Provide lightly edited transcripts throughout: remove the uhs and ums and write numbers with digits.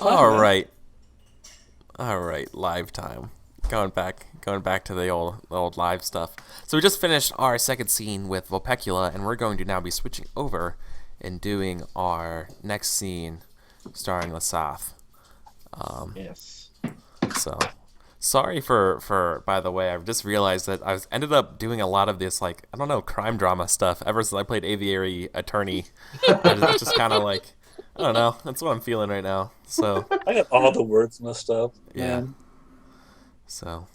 All right, all right. Live time. Going back to the old live stuff. So we just finished our second scene with Vulpecula, and we're going to now be switching over and doing our next scene, starring Lasath. Yes. So sorry for by the way, I've just realized that I ended up doing a lot of this, like, I don't know, crime drama stuff ever since I played Aviary Attorney. It's just kind of like, I don't know, that's what I'm feeling right now. So I got all the words messed up, yeah. man. So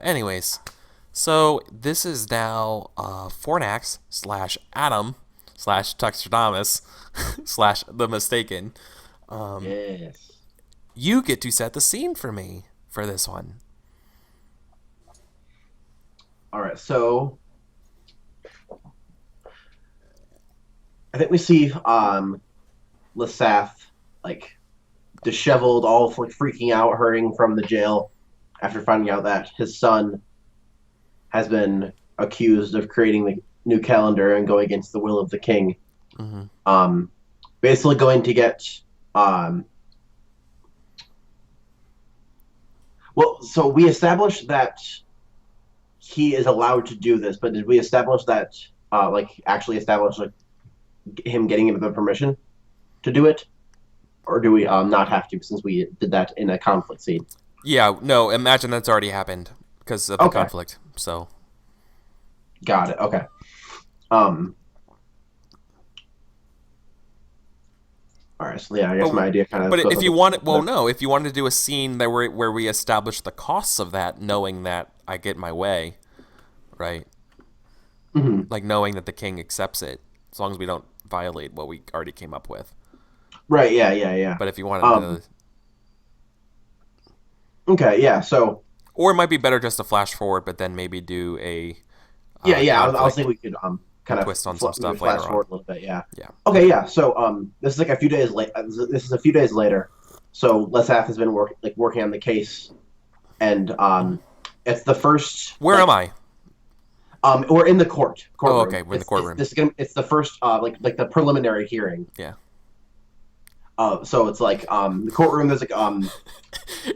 anyways, so this is now Fornax slash Adam slash Tuxtradamus slash the Mistaken. Yes. You get to set the scene for me for this one. All right. So I think we see Lasath like disheveled, all like freaking out, hurrying from the jail after finding out that his son has been accused of creating the new calendar and going against the will of the king. Mm-hmm. Basically going to get um, well, so we established that he is allowed to do this, but did we establish that, actually establish like him getting him the permission to do it, or do we not have to since we did that in a conflict scene? Yeah, no, imagine that's already happened because of the Okay, conflict. So, got it. Okay. Um. All right. So yeah, I guess but my idea kind of but goes if up you with want, well, the. no, if you wanted to do a scene that where we establish the costs of that, knowing that I get my way, right? Mhm. Like knowing that the king accepts it, as long as we don't violate what we already came up with. Right. Yeah. Yeah. Yeah. But if you wanted Um. to, Okay. Yeah. So or it might be better just to flash forward, but then maybe do a yeah. Yeah. I was conflict thinking we could kind of twist on some maybe stuff flash later on. forward a little bit. Yeah. Yeah. Okay. Yeah. So this is like a few days late. This is a few days later. So Lesaf has been working on the case, and it's the first Where am I? we're in the Oh, courtroom. okay, we're in the courtroom. It's the first like the preliminary hearing. Yeah. So it's like the courtroom. There's like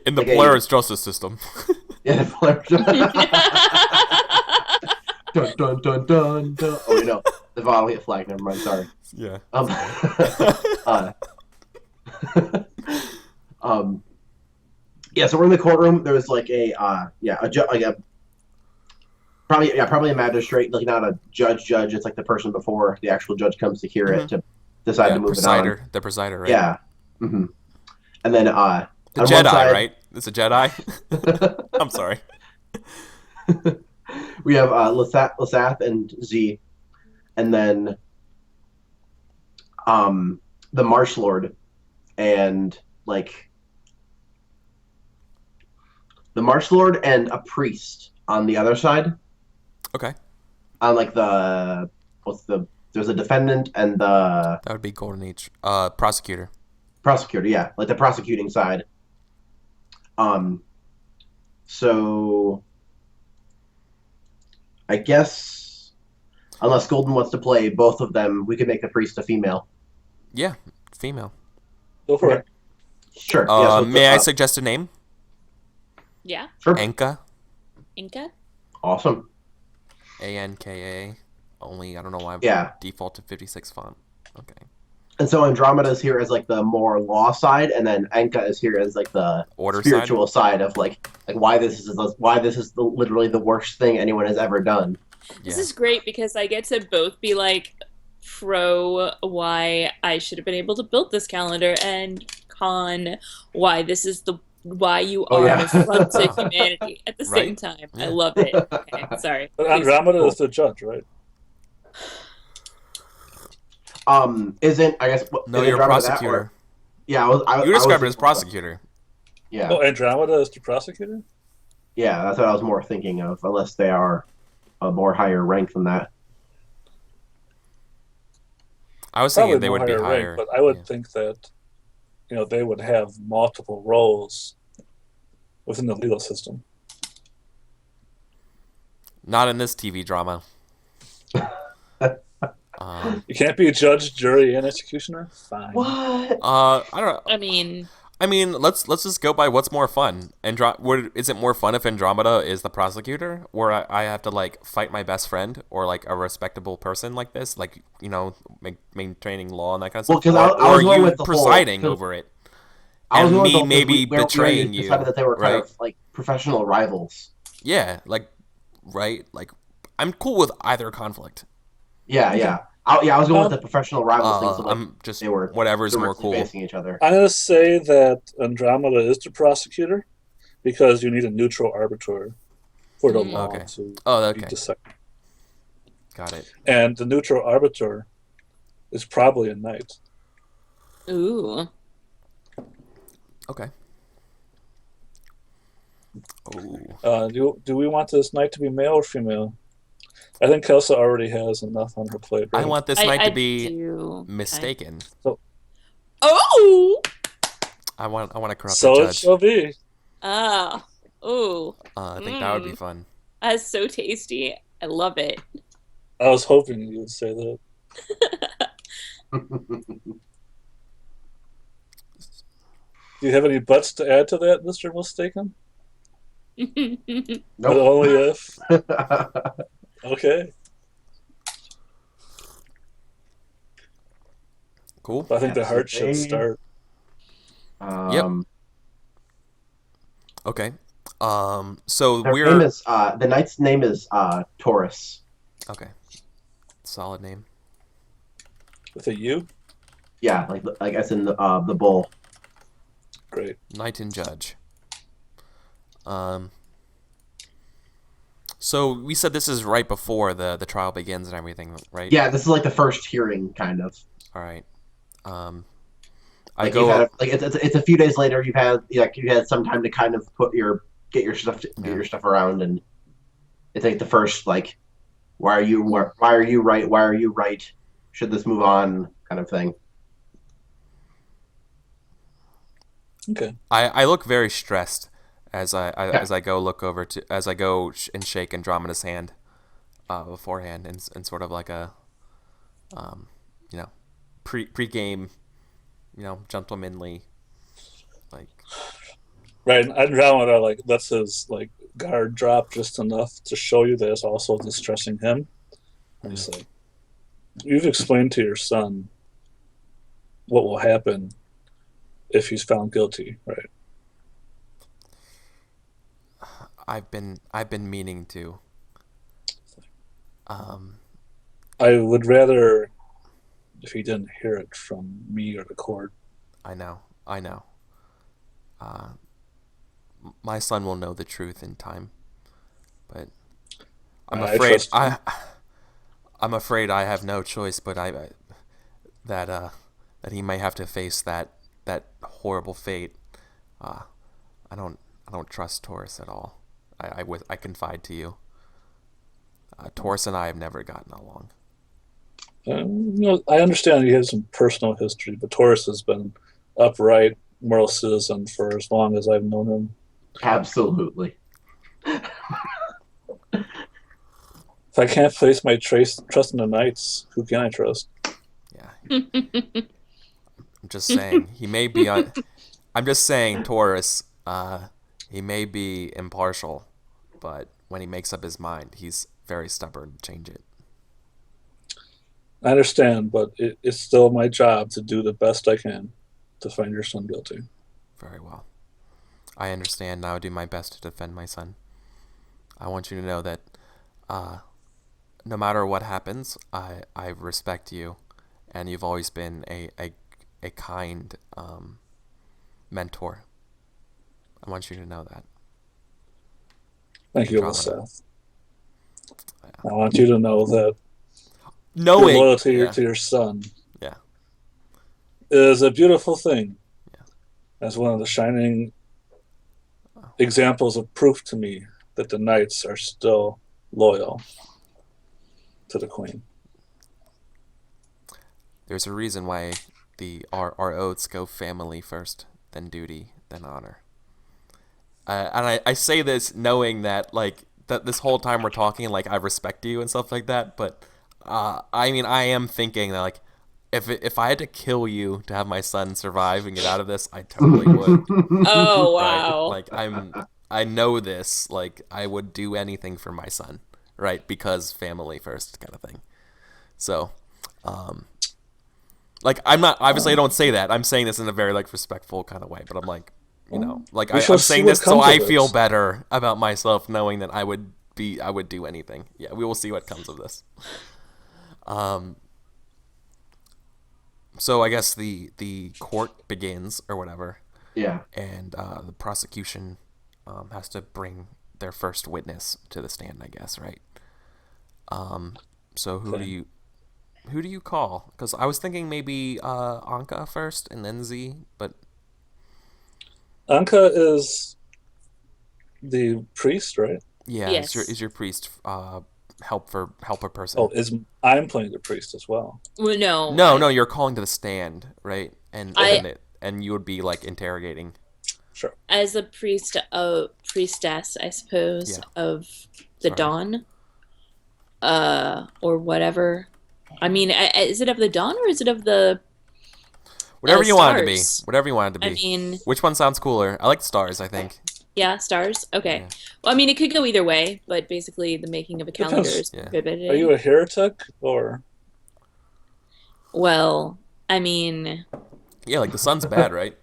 In the like Polaris justice system. yeah. Dun dun dun dun dun. Oh wait, no, the bottle hit flag. Never mind. Sorry. Yeah. Um, uh, um, yeah. So we're in the courtroom. There was like a like a probably a magistrate, like not a judge. It's like the person before the actual judge comes to hear it to decide Yeah, to move it on. the presider, right? Yeah. And then The on one Jedi, side, right? It's a Jedi. I'm sorry. we have Lasath and Z, and then the Marsh Lord, and like the Marsh Lord and a priest on the other side. Okay. On like the what's the there's a defendant and the That would be Golden Age. Prosecutor. prosecutor. Yeah, like the prosecuting side. Um. So I guess unless Golden wants to play both of them, we could make the priest a female. Yeah, female. Go for Okay. it. Sure. Yeah. So May I suggest a name? Yeah, sure. Anka. Inca. Awesome. Anka. Only I don't know why. Yeah. Default to 56 font. Okay. And so Andromeda is here as like the more law side, and then Enka is here as like the Order spiritual side of like why this is literally the worst thing anyone has ever done. This Yeah. is great because I get to both be like pro why I should have been able to build this calendar and con why this is the why you Oh are yeah. an affront to humanity at the same Right? time. I Yeah. love it. Okay, sorry. But Please. Andromeda Cool. is the judge, right? Isn't I guess No, is you're a Andromeda that, prosecutor. or- yeah, I You was described it as thinking- prosecutor. Yeah, Oh, Andromeda is the prosecutor? yeah, that's what I was more thinking of. Unless they are a more higher rank than that. I was Probably thinking they more would be higher higher. rank, but I would Yeah. think that they would have multiple roles within the legal system. Not in this TV drama. You can't be a judge, jury, and executioner? Fine. What? I don't know. I mean, Let's just go by what's more fun. Is it more fun if Andromeda is the prosecutor, where I have to like fight my best friend or like a respectable person like this, like maintaining law and that kind of Well, stuff, 'cause I or was going you with the whole- presiding 'cause over it, I was and going with me the- maybe we already betraying you, decided that they were kind right? of like professional rivals. Yeah, like right, like I'm cool with either conflict. Yeah, yeah. I was going with the professional rivals thing. So like I'm just they were whatever's more directly cool. facing each other. I'm going to say that Andromeda is the prosecutor because you need a neutral arbiter for the law Okay. to Oh, be okay. decided. Got it. And the neutral arbiter is probably a knight. ooh. Okay. Oh. Do we want this knight to be male or female? I think Kelsa already has enough on her plate. Right? I want this I night to be do. mistaken. Oh! I want to corrupt So the it judge. shall be. Ah. Ooh. I think that would be fun. That's so tasty. I love it. I was hoping you would say that. Do you have any buts to add to that, Mr. Mistaken? But Nope. only if. Okay. Cool. I think the Yes, heart should they- start. Okay. So Their we're name is the knight's name is Taurus. okay. Solid name. With a U? Yeah, like as in the bull. Great. Knight and judge. So we said this is right before the trial begins and everything, right? Yeah, this is like the first hearing, kind of. All right. Like it's a few days later. You had some time to kind of get your stuff around, and it's like the first like, why are you right? Why are you right? Should this move on? Kind of thing. Okay. I look very stressed as I go look over to as I go and shake Andromeda's hand beforehand and sort of like a pre-game gentlemanly like Right, and Andromeda lets his guard drop just enough to show you that it's also distressing him. And he's like, "You've explained to your son what will happen if he's found guilty, right?" I've been meaning to. I would rather if he didn't hear it from me or the court. I know. My son will know the truth in time, but I'm I afraid trust you. I'm afraid I have no choice. But that he may have to face that horrible fate. I don't trust Taurus at all. I confide to you. Taurus and I have never gotten along. I understand he has some personal history, but Taurus has been upright, moral citizen for as long as I've known him. Absolutely. If I can't place my trust in the knights, who can I trust? Yeah. I'm just saying he may be on. I'm just saying Taurus. He may be impartial, but when he makes up his mind, he's very stubborn to change it. I understand, but it's still my job to do the best I can to find your son guilty. Very well. I understand. Now I do my best to defend my son. I want you to know that no matter what happens, I respect you, and you've always been a kind mentor. I want you to know that. Thank you, Andromeda. Seth. I want you to know that Knowing your loyalty yeah. to your son Yeah. is a beautiful thing. Yeah. As one of the shining examples of proof to me that the knights are still loyal to the queen. There's a reason why our oaths go family first, then duty, then honor. And I say this knowing that that this whole time we're talking, I respect you and stuff like that, but I mean, I am thinking that, like, if I had to kill you to have my son survive and get out of this, I totally would. Oh Right? wow. Like, I know this. Like, I would do anything for my son, right? Because family first, kind of thing. So, like, I'm not, obviously I don't say that. I'm saying this in a very, like, respectful kind of way, but I'm like, like, We shall I'm see saying what this so comes of I feel this. better about myself, knowing that I would do anything. Yeah, we will see what comes of this. So I guess the court begins or whatever, Yeah. and the prosecution has to bring their first witness to the stand, I guess, right? So who Okay. do you call? Because I was thinking maybe Anka first and then Z, but Anka is the priest, right? yeah, Yes. is your priest helper person? Oh, I'm playing the priest as well. Well, no. No, you're calling to the stand, right? I- And you would be like interrogating. Sure. As a priestess, I suppose, Yeah. of the Sorry. dawn, or whatever. I mean, is it of the dawn or is it of the Whatever you want it to be. stars? Whatever you want it to be. I mean, Which one sounds cooler? I like stars, I think. yeah, stars. Okay. Yeah. Well, I mean, it could go either way, but basically, the making of a calendar Depends. is Yeah. prohibited. Are you a heretic or? Well, I mean, Yeah, like the sun's bad, right?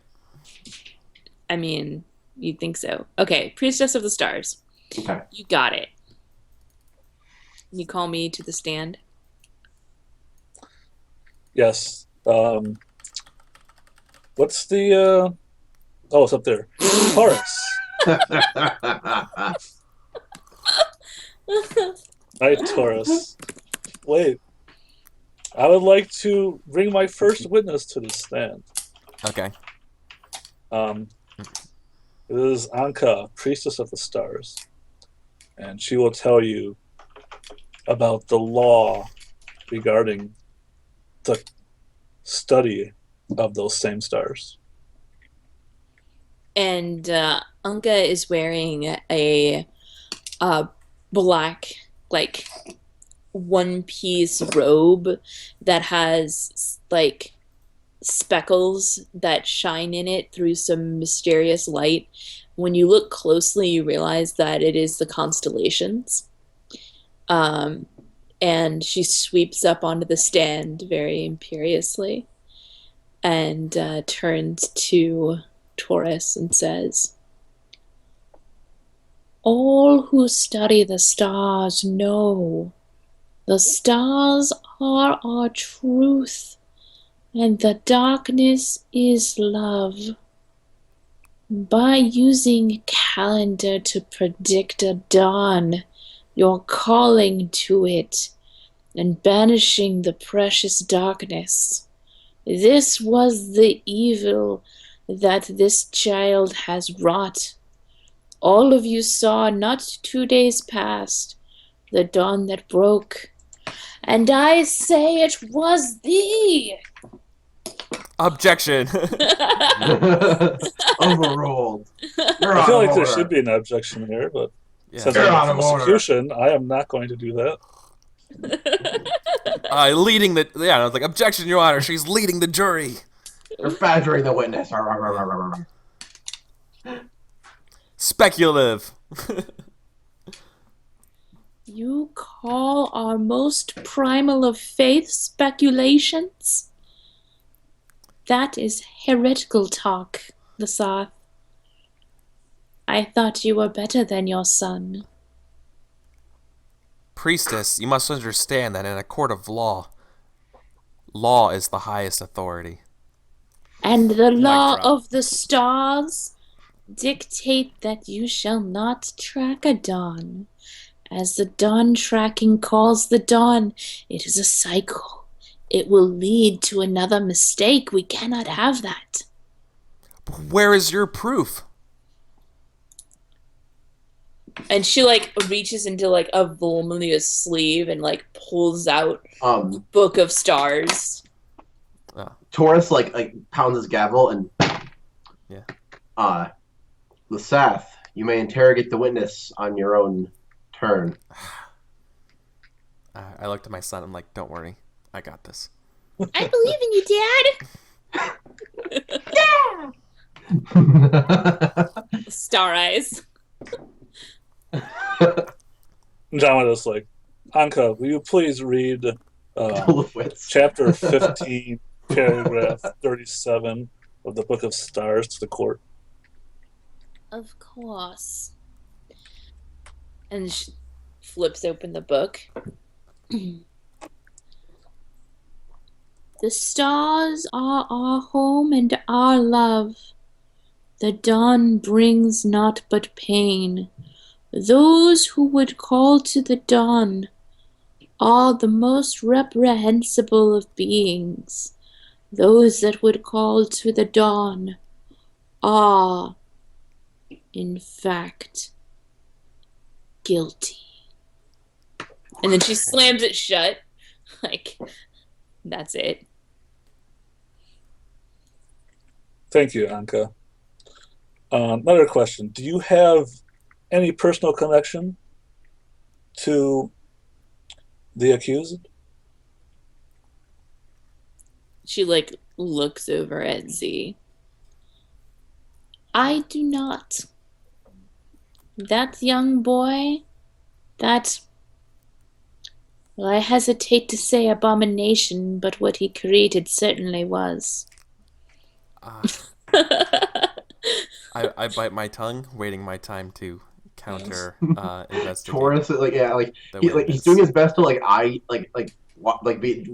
you'd think so. Okay, priestess of the stars. Okay. You got it. You call me to the stand. Yes. What's the? Oh, it's up there. Taurus. Right, Taurus. Wait. I would like to bring my first witness to the stand. Okay. It is Anka, priestess of the stars, and she will tell you about the law regarding the study of those same stars. And Anka is wearing a black, like, one-piece robe that has, like, speckles that shine in it through some mysterious light. When you look closely, you realize that it is the constellations. And she sweeps up onto the stand very imperiously and turns to Taurus and says, "All who study the stars know the stars are our truth, and the darkness is love. By using calendar to predict a dawn, you're calling to it and banishing the precious darkness. This was the evil that this child has wrought. All of you saw not 2 days past the dawn that broke, and I say it was thee." Objection. Overruled. You're I feel out like of there order. should be an objection here, but Yeah. since You're I'm out the of order. prosecution, I am not going to do that. Leading the I was like, objection, Your Honor. She's leading the jury. You're badgering the witness. Speculative. You call our most primal of faith speculations? That is heretical talk, Lasath. I thought you were better than your son. Priestess, you must understand that in a court of law, law is the highest authority. And the law drop. of the stars dictate that you shall not track a dawn. As the dawn tracking calls the dawn, it is a cycle. It will lead to another mistake. We cannot have that. Where is your proof? And she, like, reaches into, like, a voluminous sleeve and, like, pulls out Book of Stars. Taurus like pounds his gavel and Yeah. Lasath, you may interrogate the witness on your own turn. I looked at my son. I'm like, don't worry, I got this. I believe in you, Dad. Star eyes. Andromeda's like, Anka, will you please read Full of wits. chapter 15, paragraph 37 of the Book of Stars to the court? Of course. And she flips open the book. The stars are our home and our love. The dawn brings naught but pain. Those who would call to the dawn are the most reprehensible of beings. Those that would call to the dawn are, in fact, guilty. And then she slams it shut. Like, that's it. Thank you, Anka. Another question. Do you have any personal connection to the accused? She, like, looks over at Z. I do not. That young boy, that, well, I hesitate to say abomination, but what he created certainly was. I bite my tongue, waiting my time to counter investigate. Taurus, he's witness. doing his best to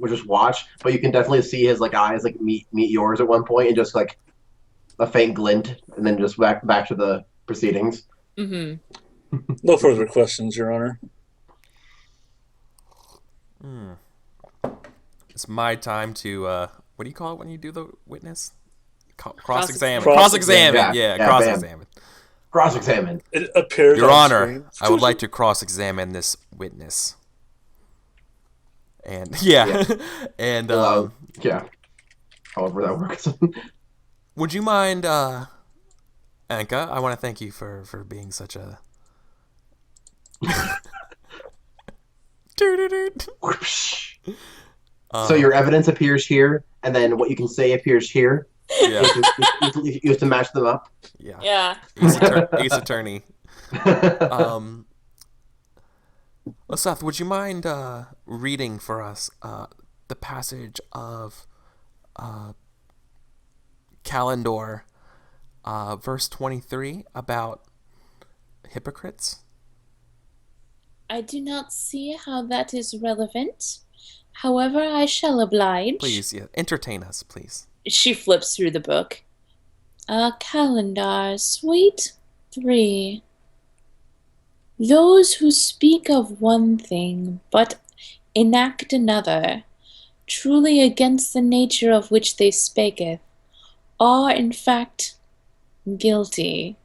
just watch, but you can definitely see his eyes meet yours at one point, and just like a faint glint, and then just back to the proceedings. Mm-hmm. No further questions, Your Honor. It's my time to what do you call it when you do the witness? Cross-examine. Cross-examine. Cross-examine. Yeah, cross-examine. Cross-examine. It appears Your on Honor, screen. I would like to cross-examine this witness. And and Yeah. However that works. would you mind, Anka? I want to thank you for being such a. So your evidence appears here, and then what you can say appears here. Yeah. You have to match them up. Yeah. Yeah. Ace Attorney. Seth, would you mind reading for us the passage of Calendar, verse 23, about hypocrites? I do not see how that is relevant. However, I shall oblige. Please, yeah, entertain us, please. She flips through the book. Calendar, Suite 3. Those who speak of one thing, but enact another, truly against the nature of which they spaketh, are in fact guilty.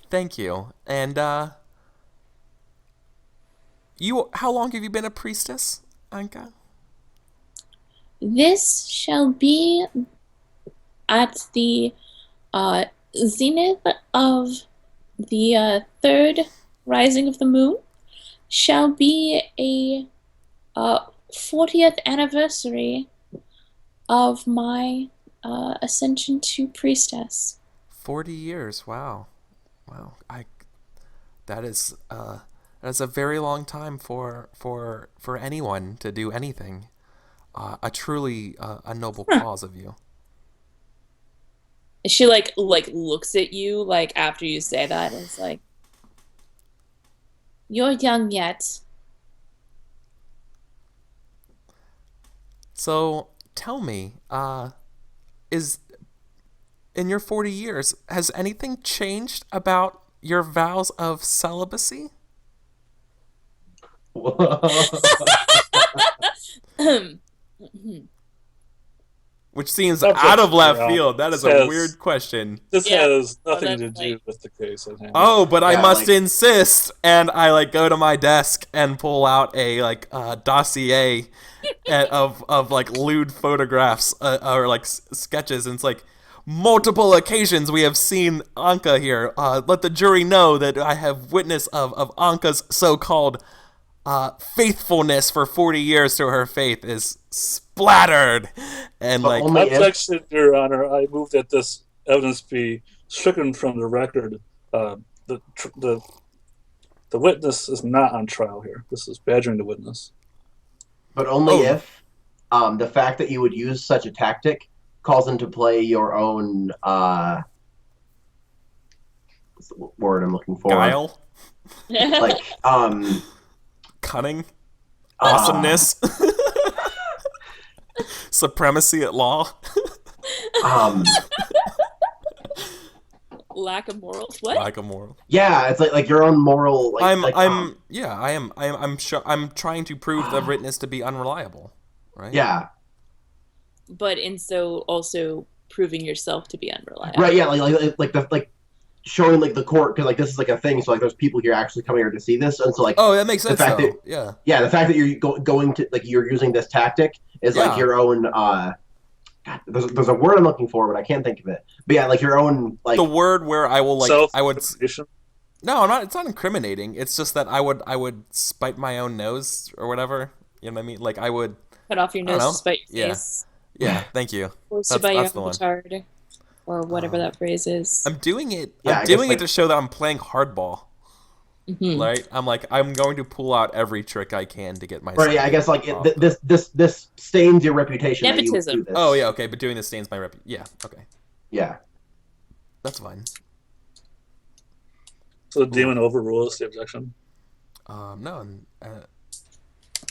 Thank you. And how long have you been a priestess, Anka? This shall be at the zenith of the third rising of the moon, shall be a 40th anniversary of my ascension to priestess. 40 years. Wow. That is a very long time for anyone to do anything. A truly a noble cause of you. She like looks at you like after you say that, and it's like, you're young yet. So tell me, is in your 40 years, has anything changed about your vows of celibacy? Which seems out of left field. That is a weird question. This has nothing to that's do with the case at hand. Oh, but I must insist, and I go to my desk and pull out a dossier of lewd photographs or sketches, and it's multiple occasions we have seen Anka here. Let the jury know that I have witness of Anka's so-called faithfulness for 40 years to her faith is splattered, and But like only if Objection, Your Honor. I move that this evidence be stricken from the record. The the witness is not on trial here. This is badgering the witness. But only Oh. if the fact that you would use such a tactic calls into play your own what's the word I'm looking for? guile, Like cunning, uh, awesomeness, supremacy at law. Lack of morals. What? Like a moral. yeah, it's like your own moral. Like, I'm trying to prove the witness to be unreliable, right? yeah, But in so also proving yourself to be unreliable. right. Yeah, like showing like the court because like this is like a thing. So like there's people here actually coming here to see this, and so like Oh, that makes sense. fact Though. that- Yeah. yeah, the fact that you're going to like you're using this tactic is Yeah. like your own. God, there's a word I'm looking for, but I can't think of it. But yeah, like your own like The word where I will like I would Self-incrimination. no, I'm not. It's not incriminating. It's just that I would spite my own nose or whatever. You know what I mean? Like I would. Cut off your I don't nose know. to spite your Yeah. face. Yeah. Thank you. Forced to That's- buy your that's the own one. petard. Or whatever that phrase is. I'm doing it. Yeah, I I'm guess, doing like- it to show that I'm playing hardball. Mhm. Right? I'm going to pull out every trick I can to get my. right. Yeah, I guess like this stains your reputation. That you Nepotism. do this. Oh yeah, okay, but doing this stains my rep. Yeah, okay, Yeah. that's fine. So the demon overrules the objection. No,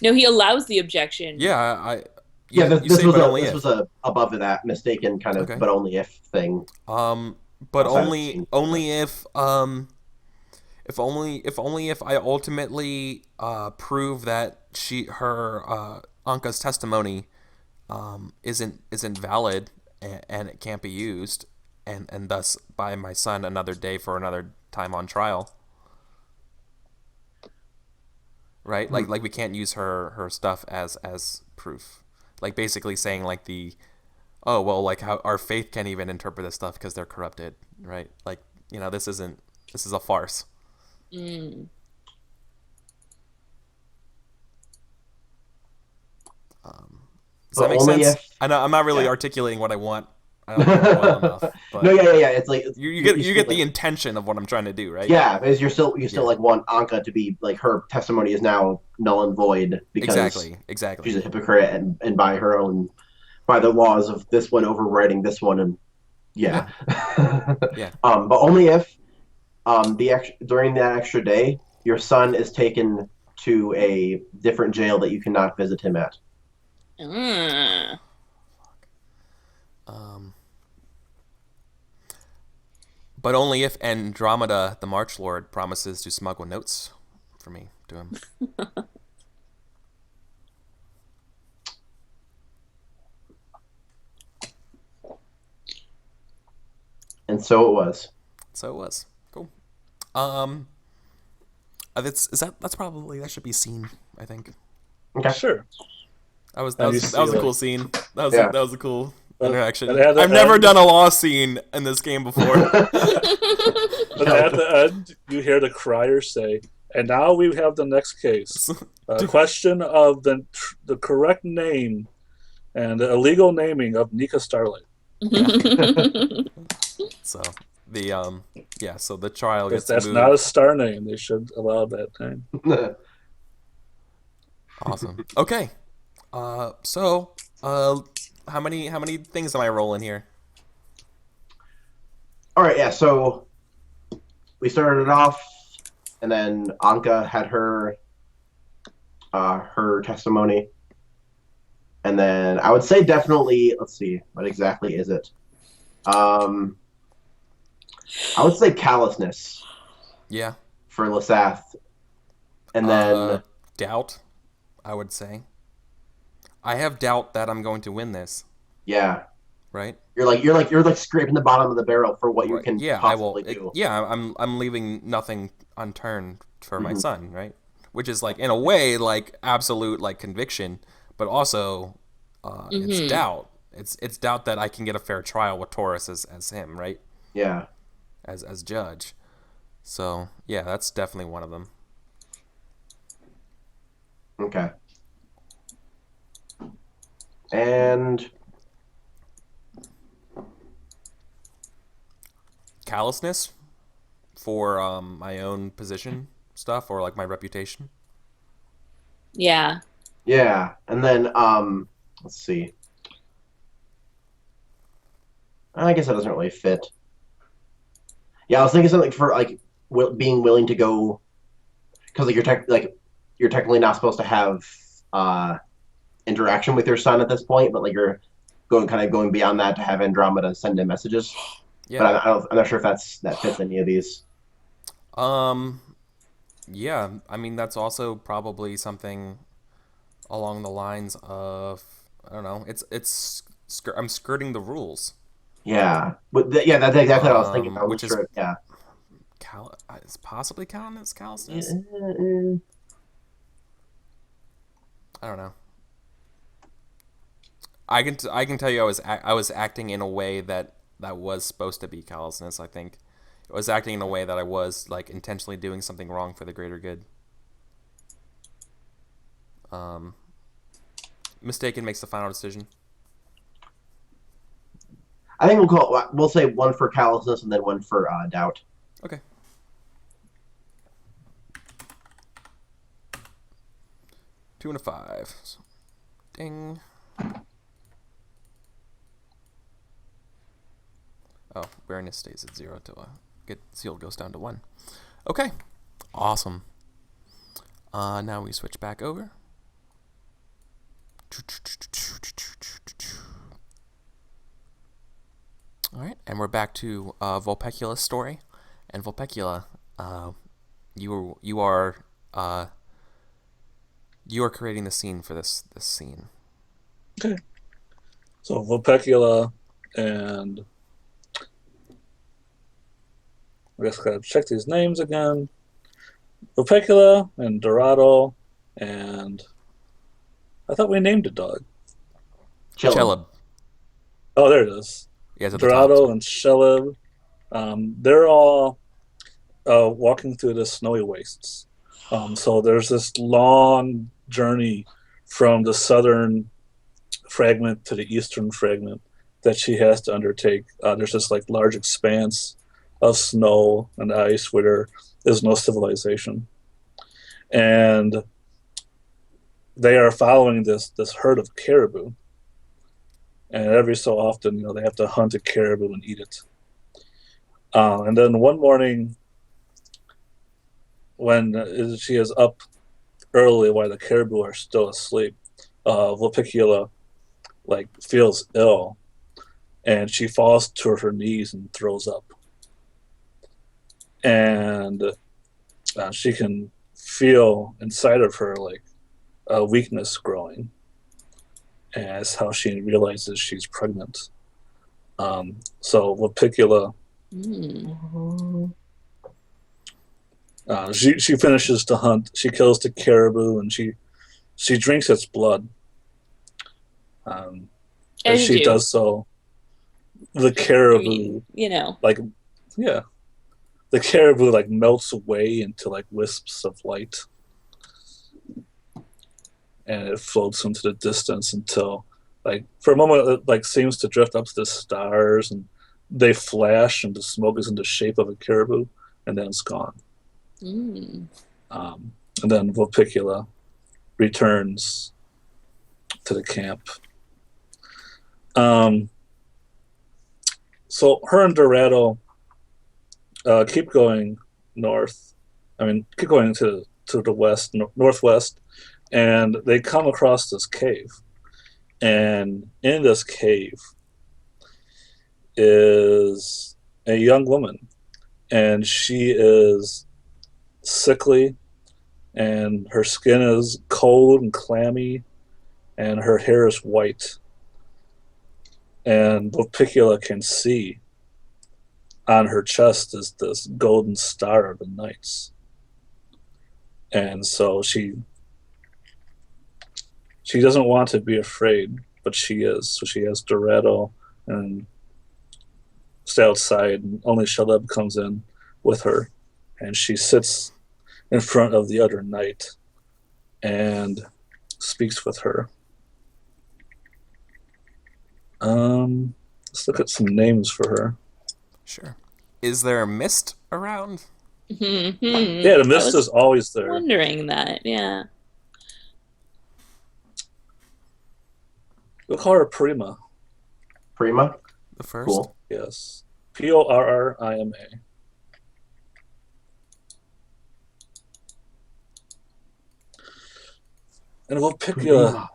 No, he allows the objection. yeah, Yeah, you this say was but a only this if. was a above that mistaken kind of Okay. but only if thing. But outside of only scene. only if if I ultimately prove that her Anka's testimony isn't valid and it can't be used and thus buy my son another day for another time on trial. Right? Like we can't use her stuff as proof. Like basically saying like oh well, like how our faith can't even interpret this stuff because they're corrupted, right? Like this is a farce. Mm. Does that But make only sense? if- I know I'm not really yeah. articulating what I want. I don't think well enough, but No, yeah. It's like you get still, the like, intention of what I'm trying to do, right? yeah, because you still Yeah. like want Anka to be like her testimony is now null and void because Exactly. she's a hypocrite and by the laws of this one overriding this one and yeah. Yeah. But only if during that extra day your son is taken to a different jail that you cannot visit him at. Mm. But only if Andromeda, the March Lord, promises to smuggle notes for me to him. And so it was. So it was cool. That should be seen. I think Okay. Sure. that was And you that was see, a cool scene. That was a cool interaction. and at the I've never end- done a law scene in this game before. But at the end, you hear the crier say, "And now we have the next case. A question of the correct name and the illegal naming of Nika Starlight." So so the trial Because gets that's moved. not a star name. They should allow that name. Awesome. Okay. So how many things am I rolling here? All right, yeah. So we started it off, and then Anka had her testimony, and then I would say definitely. Let's see, what exactly is it? I would say callousness Yeah. for Lasath, and then doubt, I would say. I have doubt that I'm going to win this, yeah, right? you're like scraping the bottom of the barrel for what you Right. can Yeah, I will. possibly do. I'm leaving nothing unturned for my Mhm. son, right? Which is like in a way like absolute like conviction, but also it's doubt. It's doubt that I can get a fair trial with Taurus as him, right? Yeah. As judge. So yeah, that's definitely one of them. Okay. And Callousness for my own position stuff or like my reputation. Yeah. yeah, and then let's see. I guess that doesn't really fit. Yeah, I was thinking something for like being willing to go because you're technically not supposed to have uh interaction with your son at this point, but like you're going beyond that to have Andromeda send him messages. Yeah. But I'm not sure if that fits any of these. Um. Yeah. I mean, that's also probably something along the lines of I don't know. I'm skirting the rules. Yeah, but yeah, that's exactly what I was thinking. I wasn't Which is sure. Yeah. it's possibly counted as callousness. Yeah. I don't know. I can tell you I was acting in a way that was supposed to be callousness. I think I was acting in a way that I was like intentionally doing something wrong for the greater good. Um, Mistaken makes the final decision. I think we'll say one for callousness and then one for doubt. Okay. Two and a 5. Ding. Oh, awareness stays at 0 till get sealed goes down to 1. Okay. Awesome. Now we switch back over. All right, and we're back to Vulpecula's story, and Vulpecula, you are creating the scene for this scene. Okay. So Vulpecula and I guess gotta check these names again. Vulpecula and Dorado and I thought we named a dog. Cheleb. Oh, there it is. Yeah, at the Dorado top. and Cheleb. They're all walking through the snowy wastes. So there's this long journey from the southern fragment to the eastern fragment that she has to undertake. There's this like large expanse of snow and ice where there is no civilization, and they are following this herd of caribou. And every so often, they have to hunt a caribou and eat it. And then one morning, when she is up early while the caribou are still asleep, Vulpecula feels ill, and she falls to her knees and throws up. And she can feel inside of her a weakness growing, and that's how she realizes she's pregnant. So Vulpecula, she finishes the hunt. She kills the caribou and she drinks its blood. As she does so, the caribou, the caribou melts away into wisps of light, and it floats into the distance until, for a moment, it seems to drift up to the stars, and they flash, and the smoke is in the shape of a caribou, and then it's gone. And then Vulpecula returns to the camp. So her and Dorado keep going north. Keep going to the west, northwest, and they come across this cave. And in this cave is a young woman, and she is sickly, and her skin is cold and clammy, and her hair is white. And Vulpecula can see on her chest is this golden star of the nights. And so she doesn't want to be afraid, but she is. So she has Dorado and stay outside, and only Cheleb comes in with her, and she sits in front of the other knight and speaks with her. Let's look at some names for her. Sure. Is there a mist around? Yeah, the mist is always there. Wondering that, yeah. We'll call her Prima. Prima. The first? Cool. Yes. Porrima. And Vulpicula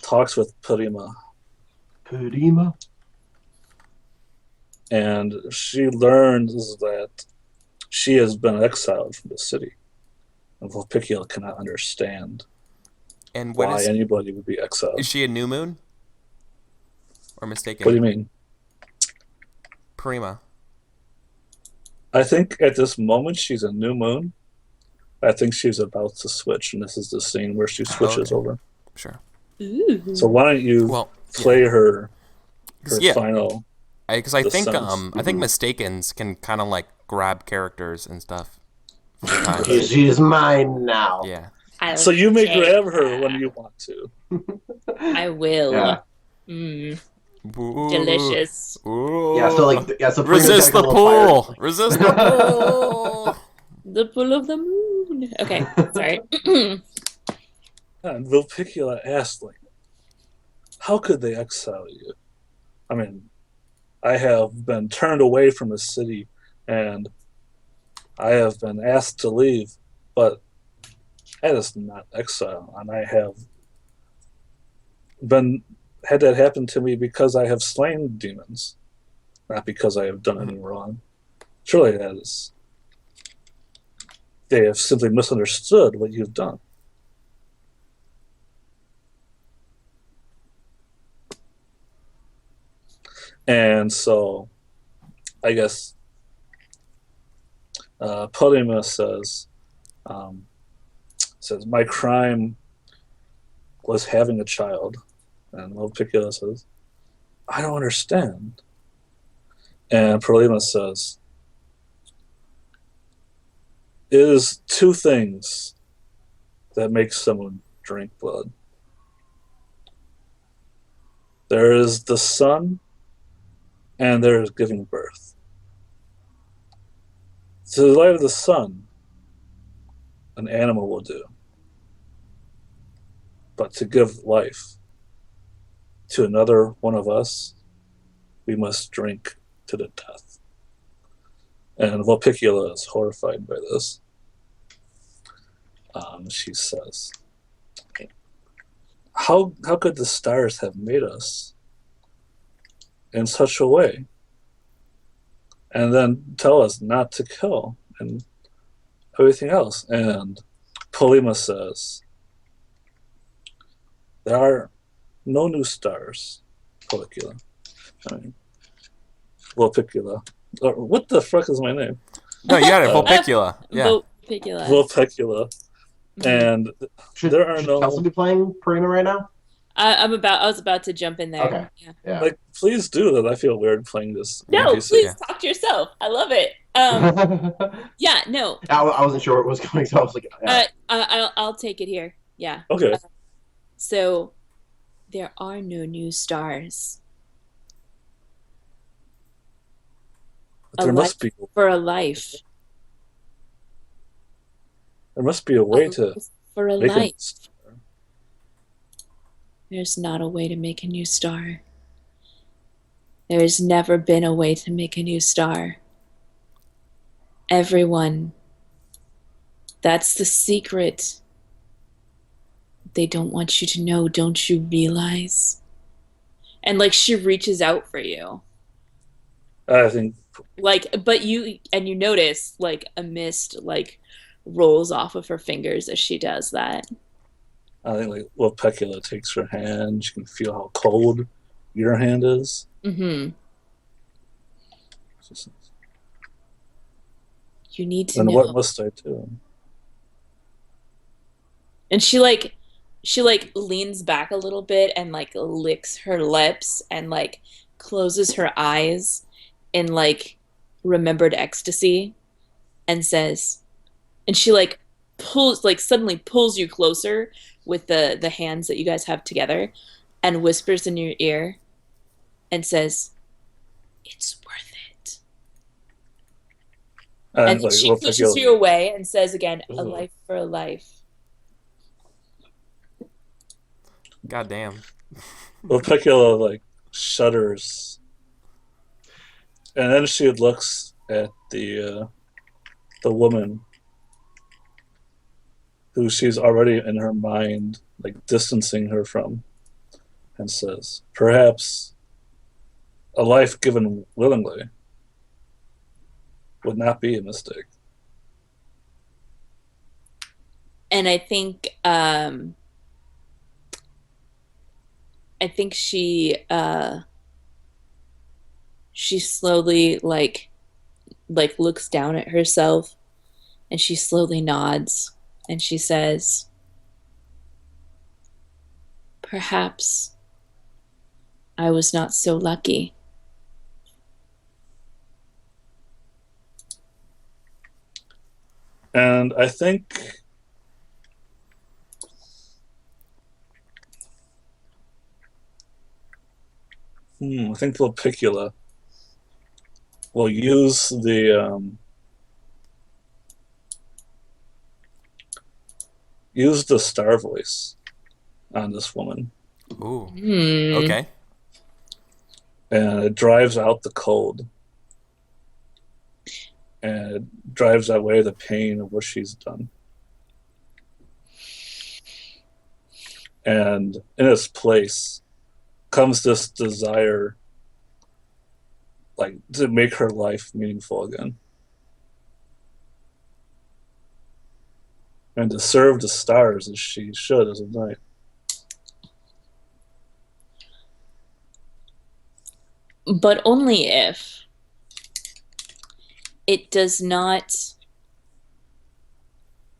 talks with Prima. Prima. And she learns that she has been exiled from the city. And Vulpicula cannot understand And what why anybody would be exiled. is she a new moon? Or mistaken? What do you mean? Prima. I think at this moment she's a new moon. I think she's about to switch, and this is the scene where she switches over. Sure. Ooh. So why don't you play her final? Because I think mistakens can kind of like grab characters and stuff. She's mine now. Yeah. So you may grab her when you want to. I will. Yeah. Ooh. Delicious. Ooh. Yeah. So resist the pull. Resist the pull. The pull of the moon. Okay, sorry. And Vulpicula asked, like, how could they exile you? I mean, I have been turned away from the city, and I have been asked to leave, but that is not exile, and I have had that happen to me because I have slain demons, not because I have done anything wrong. Surely that is. They have simply misunderstood what you've done. And so, I guess, Polima says, my crime was having a child. And Vulpicula says, I don't understand. And Polima says, it is two things that make someone drink blood. There is the sun, and there is giving birth. To the light of the sun, an animal will do. But to give life to another one of us, we must drink to the death. And Vulpicula is horrified by this. She says, how could the stars have made us in such a way? And then tell us not to kill and everything else. And Polima says, there are no new stars, Vulpicula. Vulpicula. What the fuck is my name? No, you got it. Vulpicula. Yeah. Vulpicula. And there are no. Should Kelsey be playing Prima right now? I was about to jump in there. Okay. Yeah. Like, please do that. I feel weird playing this. No, please talk to yourself. I love it. Yeah, no. I wasn't sure what was going, so I was like, yeah. I'll take it here. Yeah. Okay. So, there are no new stars. But there must be for a life. There must be a way to for a make life. a star. There's not a way to make a new star. There's never been a way to make a new star. Everyone. That's the secret. They don't want you to know, don't you realize? And like she reaches out for you. I think but you notice like a mist like rolls off of her fingers as she does that. I think like Vulpicula takes her hand, you can feel how cold your hand is. Mm-hmm. You need to know. And what must I do? And she leans back a little bit and like licks her lips and like closes her eyes in like remembered ecstasy and says, and she like suddenly pulls you closer with the hands that you guys have together, and whispers in your ear, and says, "It's worth it." And then like, she we'll pushes you away and says again, "A Ugh. life for a life." God damn. Vulpecula like shudders, and then she looks at the woman who she's already in her mind like distancing her from, and says, "Perhaps a life given willingly would not be a mistake." And I think she slowly like looks down at herself, and she slowly nods, and she says, "Perhaps I was not so lucky." And I think Vulpecula will use the star voice on this woman, Ooh. Hmm. Okay. and it drives out the cold, and it drives away the pain of what she's done. And in its place comes this desire, like, to make her life meaningful again, and to serve the stars as she should as a knight. But only if it does not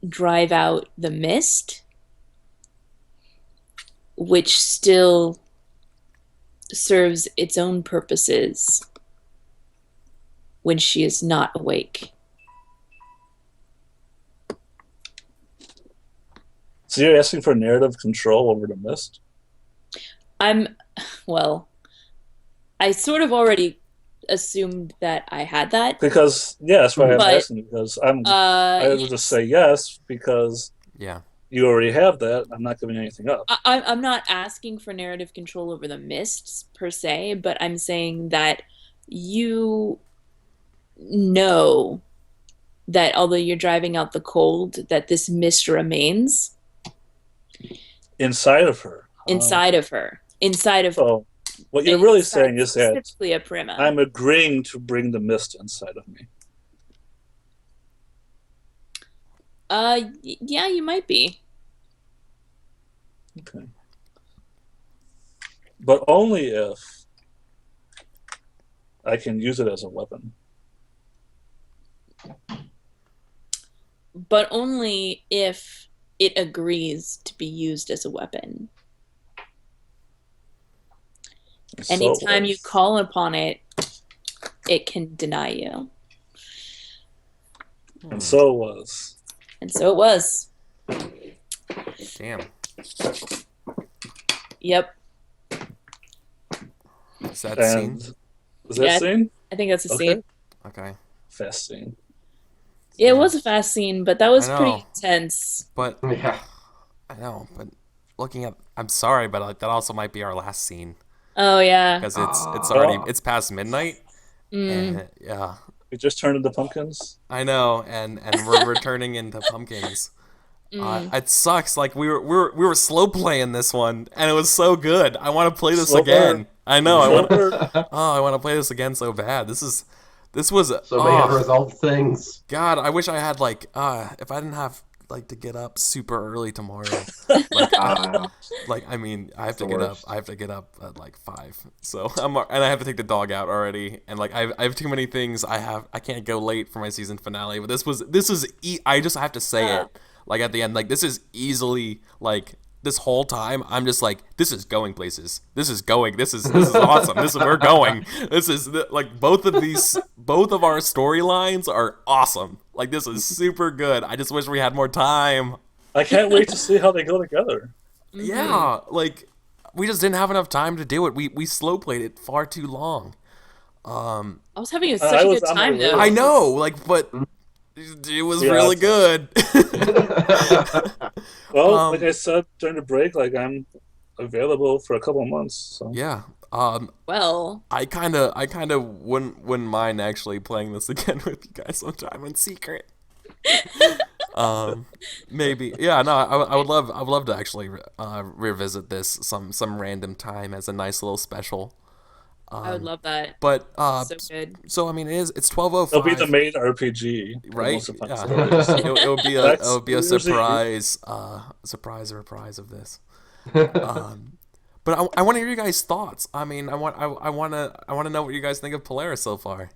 drive out the mist, which still serves its own purposes when she is not awake. So you're asking for narrative control over the mist? Well, I sort of already assumed that I had that. Because, yeah, that's why I'm But, asking, because I would just say yes, because Yeah. you already have that. I'm not giving anything up. I'm not asking for narrative control over the mists per se, but I'm saying that you know that although you're driving out the cold, that this mist remains Inside of her. inside of her. Inside of So what you're really inside saying is that specifically a Prima. I'm agreeing to bring the mist inside of me. Yeah, you might be. Okay. But only if I can use it as a weapon. But only if it agrees to be used as a weapon. And so Anytime it you was. call upon it, it can deny you. And so it was. And so it was. Damn. Yep. Is that And scene? was that Yeah. scene? I think that's a Okay. scene. Okay. Fast scene. Yeah, it was a fast scene, but that was I pretty know. intense. But Yeah. I know, but looking at, I'm sorry, but like that also might be our last scene Oh yeah. because it's already Oh. it's past midnight, and yeah, We just turned into pumpkins. I know, and we're returning into pumpkins. It sucks. Like we were slow playing this one, and it was so good. I want to play this Slow again. burn. I know. I want. Slow I want to play this again so bad. This was So many unresolved things. God, I wish I had like if I didn't have like to get up super early tomorrow. Like I mean, I have to the get up. worst. I have to get up at like 5. So and I have to take the dog out already. And like I have too many things. I can't go late for my season finale. But I just have to say it. Like at the end, like this is easily like this whole time I'm just like, this is going places. This is awesome. We're going. This is like both of our storylines are awesome. Like, this is super good. I just wish we had more time. I can't wait to see how they go together. Yeah, like, we just didn't have enough time to do it. We slow played it far too long. I was having I such a was good on my time way. though. I know, like, but it was Yeah, really good. Well, like I said during the break, like I'm available for a couple of months. So Yeah. Well, I kind of wouldn't mind actually playing this again with you guys sometime in secret. Maybe. Yeah. No. I would love to actually revisit this some random time as a nice little special. I would love that. But So good. so I mean, it's it'll be the 12:05, main RPG, for right? Once Upon a Yeah. Stories. It'll be a That's New Year's Eve. surprise reprise of this. But I want to hear you guys' thoughts. I mean, I want to know what you guys think of Polaris so far.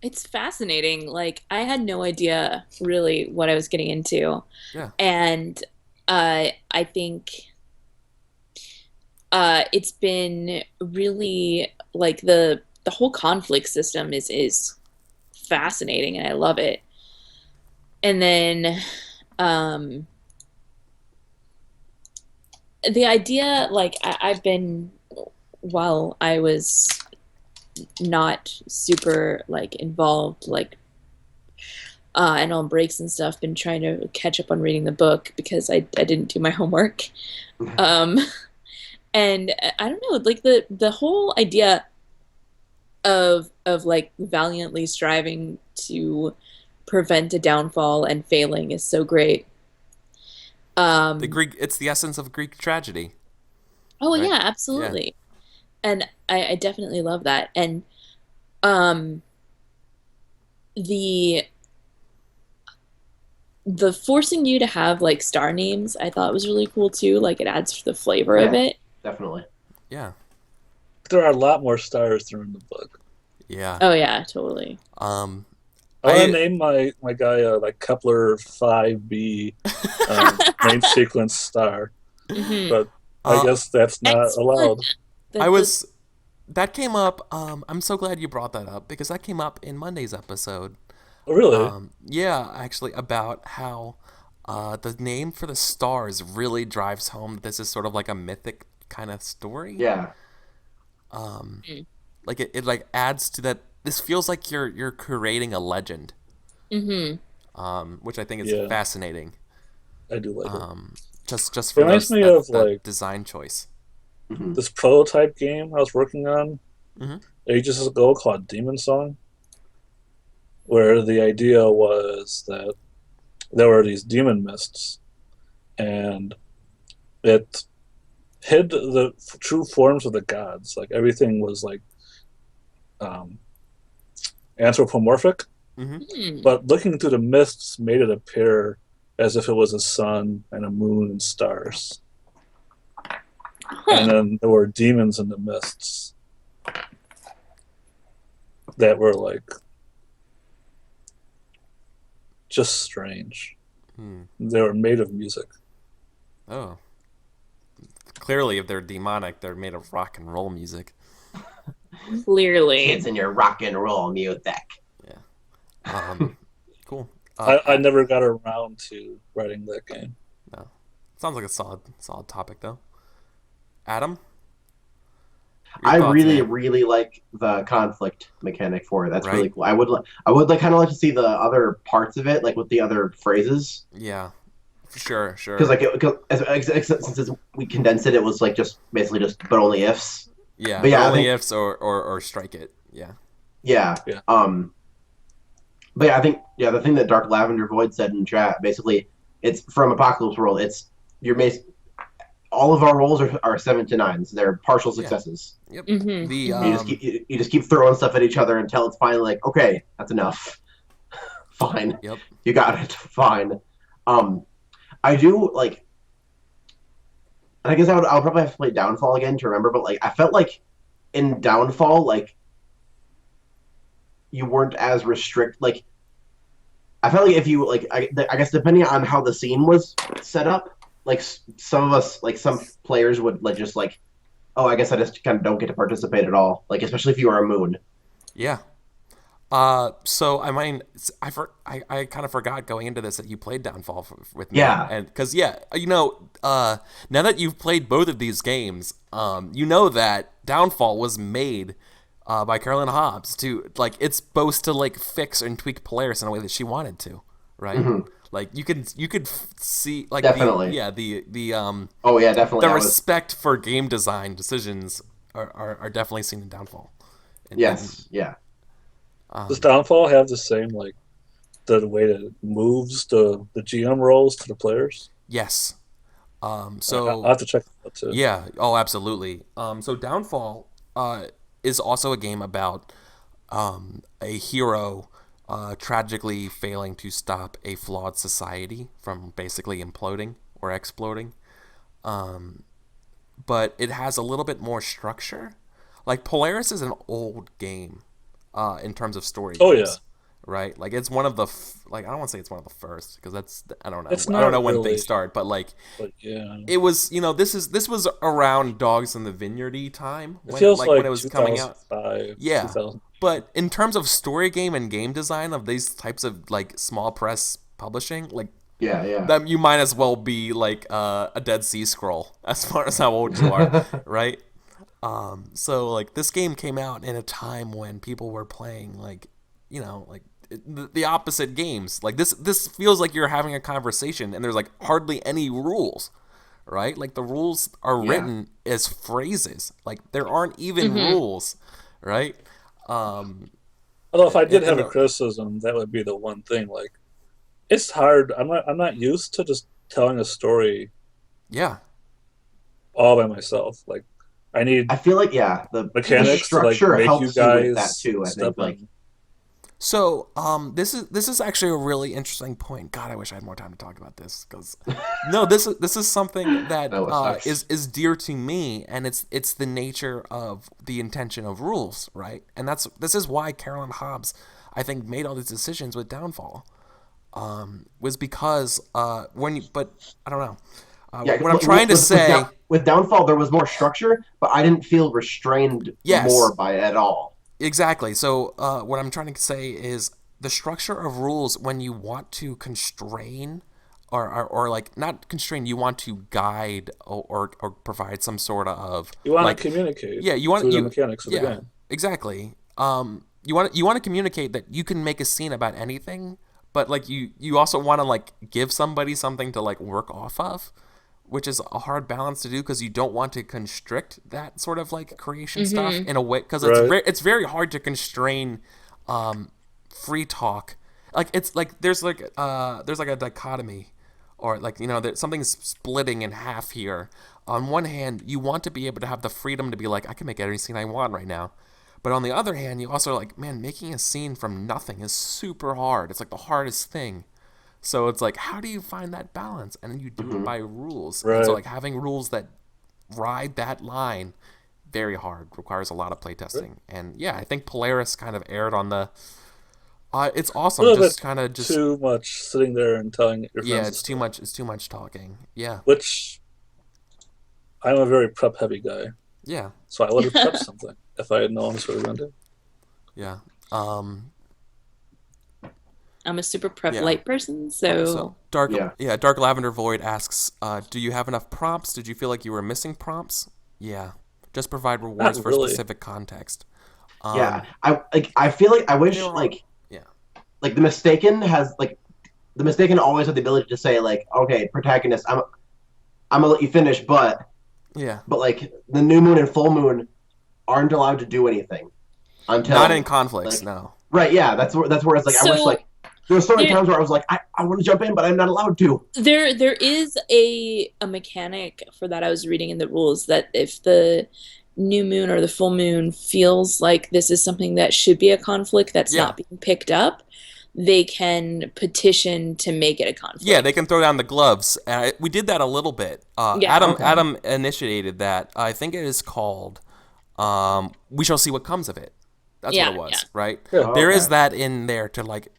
It's fascinating. Like I had no idea really what I was getting into, Yeah. and I think it's been really like the whole conflict system is fascinating, and I love it. And then the idea, like I've been, while I was not super like involved, like and on breaks and stuff, been trying to catch up on reading the book because I didn't do my homework. Um, and I don't know, like the whole idea of like valiantly striving to prevent a downfall and failing is so great. It's the essence of Greek tragedy. Oh Right? yeah, absolutely. And I definitely love that. And um the the forcing you to have like star names I thought was really cool too. Like it adds to the flavor of Yeah. it. Definitely. Yeah. There are a lot more stars than in the book. Yeah. Oh yeah, totally. I want to name my guy like Kepler 5b main sequence star, Mhm. but I Uh, guess that's not Excellent. allowed. That came up. I'm so glad you brought that up because that came up in Monday's episode. Oh, really? Yeah, actually, about how the name for the stars really drives home that this is sort of like a mythic kind of story. Yeah. Like it like adds to that. This feels like you're creating a legend. Which I think is Yeah. fascinating. I do like it. Just for Reminds me that of, like- design choice. This prototype game I was working on Mhm. ages ago called Demon Song, where the idea was that there were these demon mists, and it hid the true forms of the gods. Like everything was like anthropomorphic, but looking through the mists made it appear as if it was a sun and a moon and stars. And then there were demons in the mists that were like just strange. They were made of music. Oh. Clearly, if they're demonic, they're made of rock and roll music. Clearly. Kids in your rock and roll music. Cool. I never got around to writing that game. No. Sounds like a solid topic, though. Adam? Your I thoughts, really, man? really like the conflict mechanic for it. That's Right. really cool. I would like kind of like to see the other parts of it, like with the other phrases, Yeah. Sure. because like since we condensed it, it was like just basically just but only ifs. Yeah, but yeah, I only think- ifs or strike it. Yeah. Yeah. Yeah. But yeah, I think the thing that Dark Lavender Void said in chat, basically, it's from Apocalypse World. It's all of our rolls are 7 to 9s. They're partial successes. Yep. Mhm. The You just keep throwing stuff at each other until it's finally like, okay, that's enough. Fine. Yep. You got it. Fine. I do like. I guess I'll probably have to play Downfall again to remember, but like I felt like in Downfall, like you weren't as restrict. Like I felt like if you like, I guess depending on how the scene was set up, like some of us, like some players would like just like, oh, I guess I just kind of don't get to participate at all. Like especially if you are a moon. Yeah. So I mean, I kind of forgot going into this that you played Downfall with me, Yeah. and because now that you've played both of these games, you know that Downfall was made by Carolyn Hobbs to like it's supposed to like fix and tweak Polaris in a way that she wanted to, right? Like you could see like Definitely. the Oh yeah, definitely. the respect for game design decisions are definitely seen in Downfall. Yes. Yeah. Does Downfall have the same like the way that it moves the GM roles to the players? Yes. I'll So have to check that out too. yeah. Oh, absolutely. So Downfall is also a game about a hero tragically failing to stop a flawed society from basically imploding or exploding. But it has a little bit more structure. Like Polaris is an old game in terms of story Oh, games, yeah. right? Like it's one of the like I don't want to say it's one of the first because that's I don't know. It's I don't know not when really. things start, but like But yeah, it was this was around Dogs in the Vineyardy time it when feels like like when it was coming out. 2005. Yeah. 2000. But in terms of story game and game design of these types of like small press publishing, like Yeah. Yeah. that you might as well be like a Dead Sea Scroll as far as how old you are, right? So like this game came out in a time when people were playing like the opposite games. Like this feels like you're having a conversation and there's like hardly any rules, right? Like the rules are written as phrases. Like there aren't even rules, right? Although if I did have and a criticism, that would be the one thing. Like, it's hard. I'm not used to just telling a story Yeah. all by myself. Like, I need I feel like the mechanics to like structure make helps you with guys that too. I step think like in. So, this is actually a really interesting point. God, I wish I had more time to talk about this because no, this is something that sucks. is dear to me, and it's the nature of the intention of rules, right? And this is why Carolyn Hobbs, I think, made all these decisions with Downfall, was because but I don't know. What I'm trying to say with Downfall, there was more structure, but I didn't feel restrained Yes. more by it at all. Exactly. So what I'm trying to say is the structure of rules when you want to constrain or like not constrain, you want to guide or provide some sort of You want like to communicate. yeah, you want through you the mechanics of the yeah, game. exactly. You want to communicate that you can make a scene about anything, but like you also want to like give somebody something to like work off of, which is a hard balance to do because you don't want to constrict that sort of like creation stuff in a way because Right. it's very hard to constrain free talk. Like it's like there's like a dichotomy or like something's splitting in half here. On one hand, you want to be able to have the freedom to be like I can make any scene I want right now. But on the other hand, you also are like, man, making a scene from nothing is super hard. It's like the hardest thing. So it's like, how do you find that balance? And you do it by rules. And so Right. like having rules that ride that line, very hard, requires a lot of playtesting. And yeah, I think Polaris kind of erred on the. It's A awesome, little just bit kind of just too much sitting there and telling your yeah, friends. it's too much. It's too much talking. Yeah, Which I'm a very prep heavy guy, yeah, so I would have prepped something if I had known this was going to. yeah. I'm a super prep Yeah. light person, so So Dark Lavender Void asks, do you have enough prompts? Did you feel like you were missing prompts? Yeah, just provide rewards Not for really. specific context. I feel like I wish they were- like yeah, the Mistaken has like the Mistaken always had the ability to say like, okay, protagonist, I'm gonna let you finish, but yeah. like the New Moon and Full Moon aren't allowed to do anything until Not in conflicts, like- no. right. Yeah, that's where it's like I wish So- like there were so many There- times where I was like I want to jump in, but I'm not allowed to. there is a mechanic for that I was reading in the rules that if the new moon or the full moon feels like this is something that should be a conflict that's Yeah. not being picked up, they can petition to make it a conflict. Yeah, they can throw down the gloves. We did that a little bit. Yeah. Adam initiated that. I think it is called We Shall See What Comes of It. That's Yeah, what it was, yeah. right? Yeah. There is Okay. that in there to like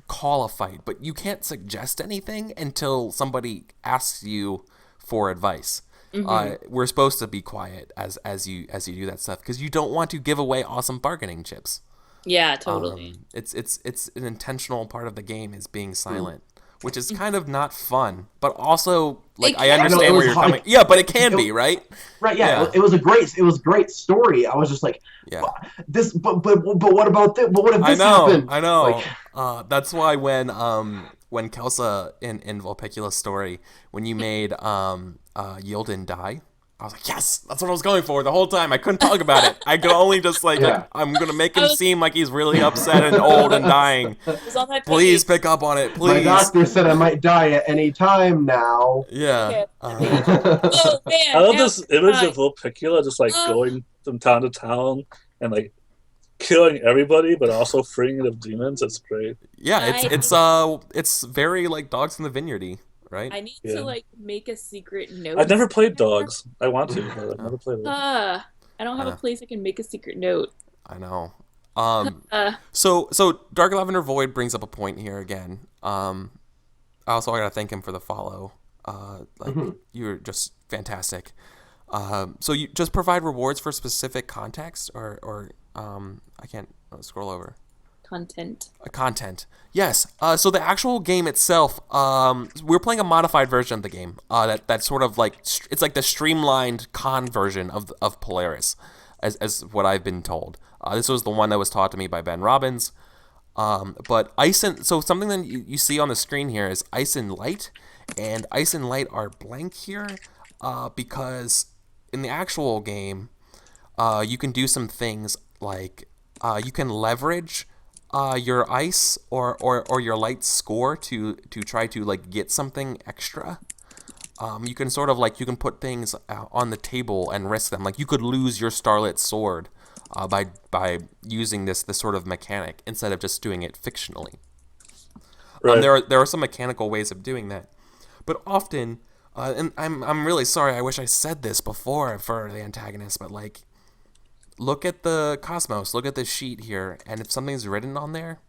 call a fight, but you can't suggest anything until somebody asks you for advice. We're supposed to be quiet as you do that stuff because you don't want to give away awesome bargaining chips. Yeah, totally. It's an intentional part of the game is being silent, which is kind of not fun, but also like It I can- I know, understand it where was you're hard. coming. Yeah, but it can It- be, right? Right? Yeah, Yeah. it was a great story. I was just like, Yeah. but what about this? But what if this happened? I know. Like, That's why when Kelsa in Vulpecula's story, when you made Yilden die, I was like, yes, that's what I was going for the whole time. I couldn't talk about it. I could only just like Yeah. I'm gonna make I him was- seem like he's really upset and old and dying. It was on that Please page. pick up on it, my please. doctor said I might die at any time now. Yeah. Okay. Oh man! I love now this image I'm of Vulpecula just like Oh. going from town to town and like killing everybody, but also freeing it of demons. It's great. Yeah, it's very like Dogs in the Vineyardy, right? I need Yeah. to like make a secret note. I've never played dogs. I want to, but I've never played it. I don't have Yeah. a place I can make a secret note. I know. Uh, So Dark Lavender Void brings up a point here again. I gotta thank him for the follow. You're just fantastic. So you just provide rewards for specific context, or I can't scroll over. content. Content. Yes. So the actual game itself, we're playing a modified version of the game. That's sort of like it's like the streamlined con version of Polaris, as what I've been told. This was the one that was taught to me by Ben Robbins. But ice and so something that you see on the screen here is ice and light, and ice and light are blank here, because in the actual game, you can do some things like you can leverage your ice or your light score to try to like get something extra. You can sort of like you can put things on the table and risk them. Like you could lose your starlit sword by using this sort of mechanic instead of just doing it fictionally. Right. There are some mechanical ways of doing that, but often, and I'm really sorry. I wish I said this before for the antagonist, but like, look at the Cosmos, look at the sheet here, and if something's written on there,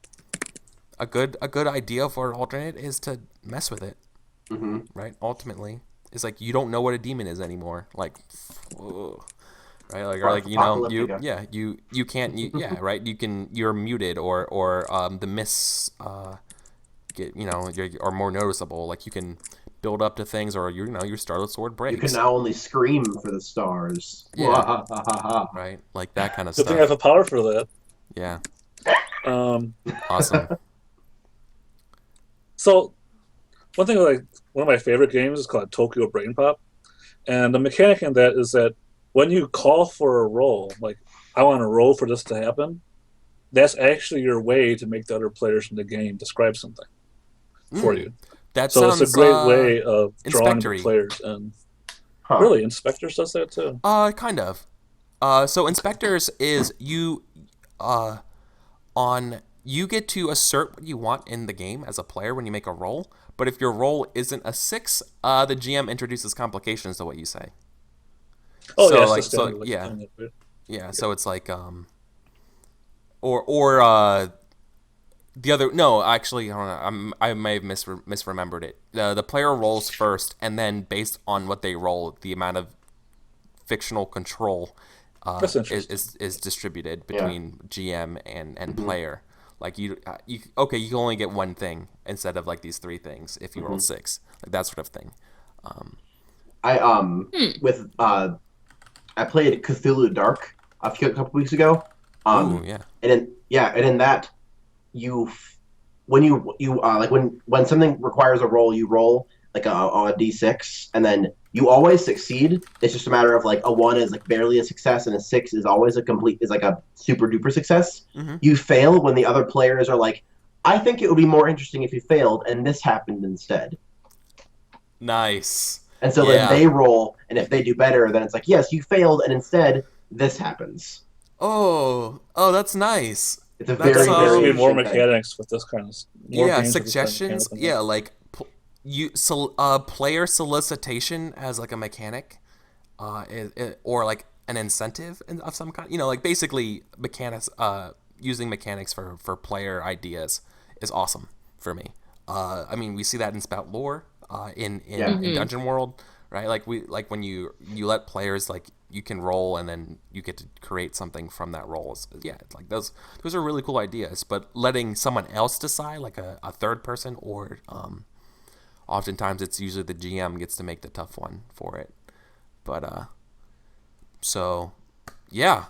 a good idea for an alternate is to mess with it. Right? Ultimately, it's like you don't know what a demon is anymore. Like, ugh. Right? Like, or like you can't right? You're muted or the miss are more noticeable. Like you can build up to things, or your Starlit Sword breaks. You can now only scream for the stars. Yeah. Right? Like that kind of Good stuff. thing I have a power for that. Yeah. Um, Awesome. so one thing like one of my favorite games is called Tokyo Brain Pop, and the mechanic in that is that when you call for a roll, like I want to roll for this to happen, that's actually your way to make the other players in the game describe something for you. That So sounds it's a great way of drawing the inspectory. players in. Huh. Really, Inspectors does that too. Kind of. So inspectors is you you get to assert what you want in the game as a player when you make a roll, but if your roll isn't a 6, the GM introduces complications to what you say. Oh, So, yeah, it's like- the standard, so, like, yeah. thing that we- Yeah, so it's like the other actually, I don't know, I may have misremembered it. The player rolls first, and then based on what they roll, the amount of fictional control That's interesting. is distributed between GM and player. Like you can only get one thing instead of like these 3 things if you roll 6, like that sort of thing. I played Cthulhu Dark a couple weeks ago. Ooh, yeah. And in that when something requires a roll, you roll like a d6, and then you always succeed. It's just a matter of like a 1 is like barely a success, and a 6 is always like a super duper success. You fail when the other players are like, I think it would be more interesting if you failed, and this happened instead. Nice. And so then they roll, and if they do better, then it's like, yes, you failed, and instead this happens. Oh, that's nice. It's a That's, very, There very needs to be more interesting thing. mechanics with this kind of more Yeah, games with this kind of suggestions. mechanical Yeah, like player solicitation as like a mechanic, or like an incentive of some kind. Like basically mechanics. Using mechanics for player ideas is awesome for me. I mean, we see that in Spout Lore, in Dungeon World, right? Like when you let players like you can roll and then you get to create something from that roll. Yeah, like those are really cool ideas. But letting someone else decide, like a third person, or oftentimes it's usually the GM gets to make the tough one for it. But so yeah.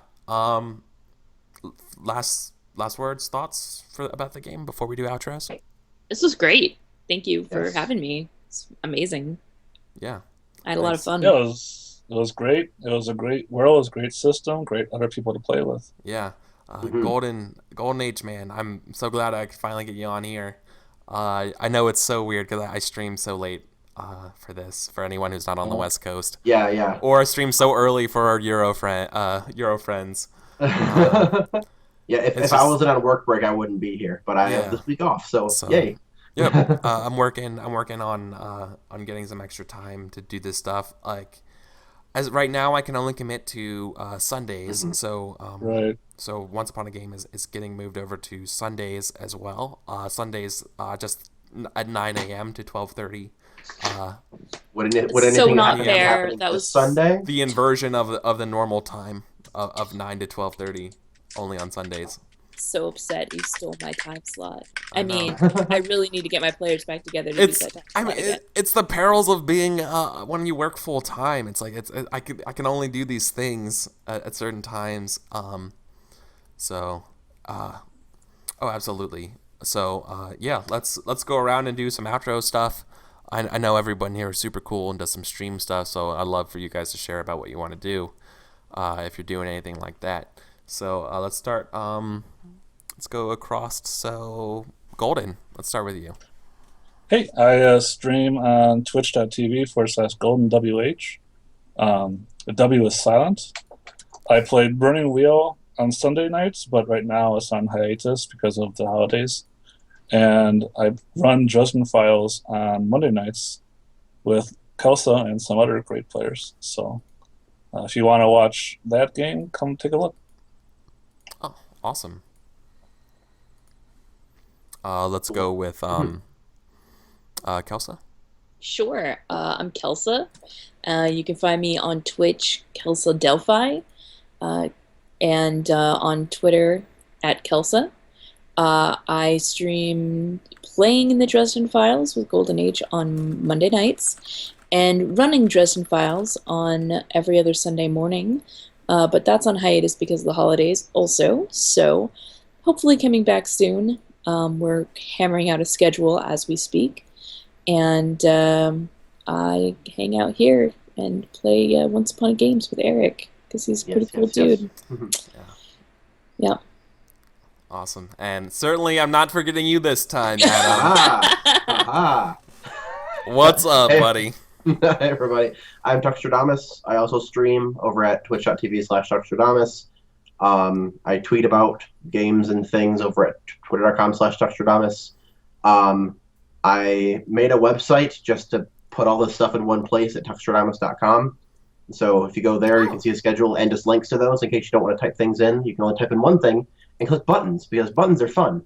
Last words, thoughts about the game before we do outros? This was great. Thank you for Yes. having me. It's amazing. Yeah. I had a lot of Thanks. fun. Yeah, it was great. It was a great world. It was a great system. Great other people to play with. Yeah. Mhm. Golden Age, man. I'm so glad I could finally get you on here. I know it's so weird because I stream so late for this, for anyone who's not on the West Coast. Yeah. Or I stream so early for our Euro friends. Yeah, if It's I just- wasn't on work break, I wouldn't be here. But I Yeah. have this week off, so So, yay. Yep. I'm working on getting some extra time to do this stuff. Like, as right now, I can only commit to Sundays. So Right. So Once Upon a Game is getting moved over to Sundays as well. Sundays just at 9 a.m. to 12:30. Would So anything not happen fair. happening That this was- Sunday? The inversion of the normal time of 9 to 12:30, only on Sundays. So upset you stole my time slot. I I know. mean, I really need to get my players back together to It's do that time I slot mean again. it's the perils of being when you work full time. It's like I can only do these things at certain times. So oh, absolutely. So yeah, let's go around and do some outro stuff. I know everyone here is super cool and does some stream stuff, so I'd love for you guys to share about what you want to do if you're doing anything like that. So let's start. Let's go across. So Golden, let's start with you. Hey, I stream on twitch.tv/GoldenWH. The W is silent. I played Burning Wheel on Sunday nights, but right now it's on hiatus because of the holidays. And I run Judgment Files on Monday nights with Kelsa and some other great players. So if you want to watch that game, come take a look. Oh, awesome. Let's go with Kelsa. Sure. I'm Kelsa. You can find me on Twitch, Kelsa Delphi, and on Twitter at Kelsa. I stream playing in the Dresden Files with Golden Age on Monday nights and running Dresden Files on every other Sunday morning. But that's on hiatus because of the holidays also. So hopefully coming back soon. We're hammering out a schedule as we speak. And I hang out here and play Once Upon a Games with Eric because he's a pretty cool dude. Yeah. Awesome. And certainly I'm not forgetting you this time, Adam. Aha! What's up, Hey. buddy? Hey, everybody. I'm Tuxtradamus. I also stream over at twitch.tv/Tuxtradamus. I tweet about games and things over at twitter.com/Tuxtradamus. I made a website just to put all this stuff in one place at tuxtradamus.com. So if you go there, you can see a schedule and just links to those in case you don't want to type things in. You can only type in one thing and click buttons because buttons are fun.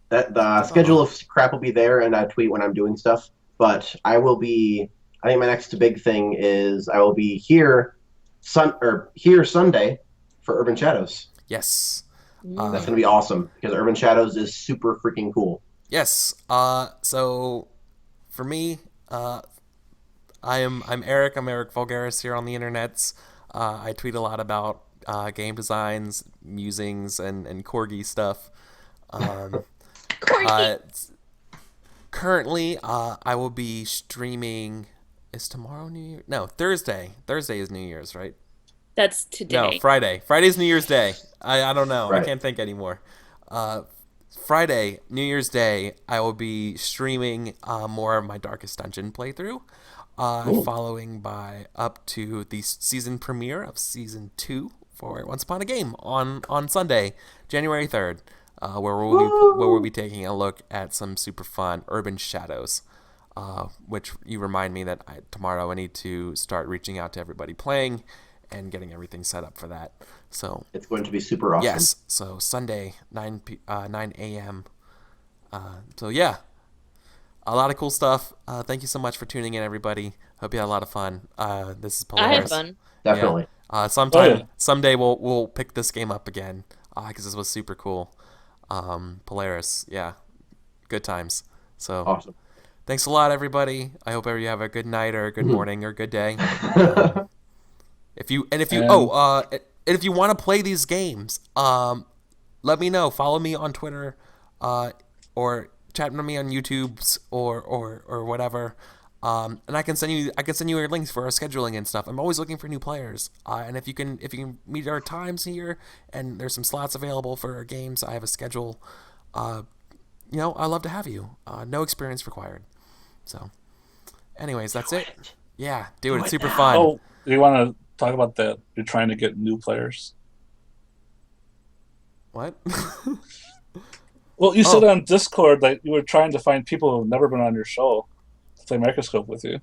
The schedule of crap will be there, and I tweet when I'm doing stuff. But I think my next big thing is I will be here Sunday for Urban Shadows. Yes. That's gonna be awesome because Urban Shadows is super freaking cool. Yes. So for me, I'm Eric. I'm EricVulgaris here on the internets. I tweet a lot about game designs, musings, and corgi stuff. Currently, I will be streaming. Is tomorrow New Year? No, Thursday. Thursday is New Year's, right? That's today. No, Friday. Friday's New Year's Day. I don't know. Right. I can't think anymore. Friday, New Year's Day, I will be streaming more of my Darkest Dungeon playthrough, following by up to the season premiere of Season 2 for Once Upon a Game on Sunday, January 3rd, where we'll be taking a look at some super fun Urban Shadows, which you remind me that tomorrow I need to start reaching out to everybody playing and getting everything set up for that. So It's going to be super awesome. yes, so Sunday 9 a.m. So yeah, a lot of cool stuff. Thank you so much for tuning in, everybody. Hope you had a lot of fun. This is I had Polaris. fun. Definitely. Someday we'll pick this game up again because this was super cool. Polaris, yeah, good times. So Awesome. thanks a lot, everybody. I hope you have a good night or a good morning or a good day. If you and if you want to play these games, let me know. Follow me on Twitter, or chat with me on YouTube's or whatever. And I can send you your links for our scheduling and stuff. I'm always looking for new players. And if you can meet our times here and there's some slots available for our games, I have a schedule. I'd love to have you. No experience required. So, anyways, that's it. Yeah, dude, it's super fun. Oh, do you want to talk about that? You're trying to get new players. What? Well, you said on Discord that you were trying to find people who've never been on your show to play Microscope with you.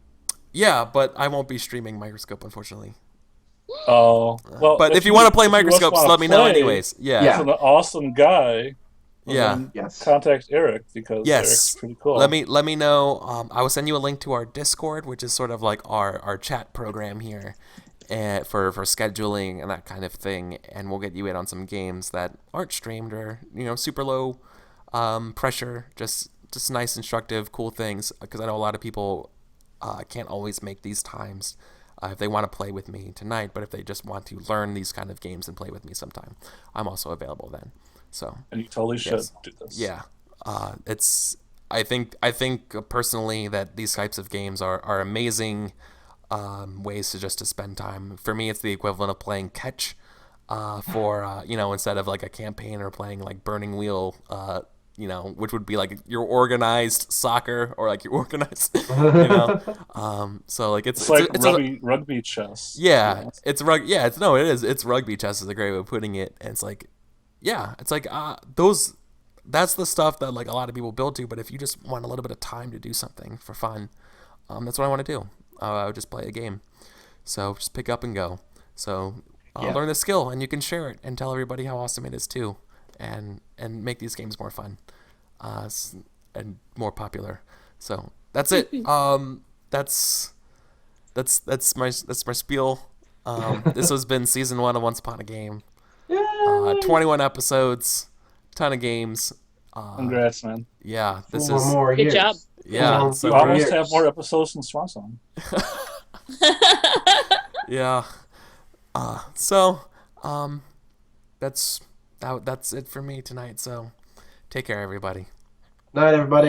Yeah, but I won't be streaming Microscope, unfortunately. Oh, well. But if you want to play Microscopes, let me know anyways. Yeah. He's an awesome guy. Yeah. Yes. Contact Eric because Eric's pretty cool. Let me know. I will send you a link to our Discord, which is sort of like our chat program here, for scheduling and that kind of thing. And we'll get you in on some games that aren't streamed or super low pressure, just nice, instructive, cool things. Because I know a lot of people can't always make these times if they want to play with me tonight. But if they just want to learn these kind of games and play with me sometime, I'm also available then. So, and you totally should do this. Yeah, I think personally that these types of games are amazing ways to spend time. For me, it's the equivalent of playing catch for instead of like a campaign or playing like Burning Wheel, which would be like your organized soccer or like your organized, so like it's like rugby chess. Yeah, it's rugby. Yeah, it is. It's rugby chess is a great way of putting it. And it's like. Yeah, it's like that's the stuff that like a lot of people build to. But if you just want a little bit of time to do something for fun, that's what I want to do. I would just play a game. So just pick up and go. So learn the skill, and you can share it and tell everybody how awesome it is too, and make these games more fun, and more popular. So that's it. That's my spiel. This has been season 1 of Once Upon a Game. 21 episodes, ton of games. Congrats, man. Yeah, this 4 is more good years. job. Yeah, you almost have more episodes than Swan Song. Yeah. That's it for me tonight. So, take care, everybody. Night, everybody.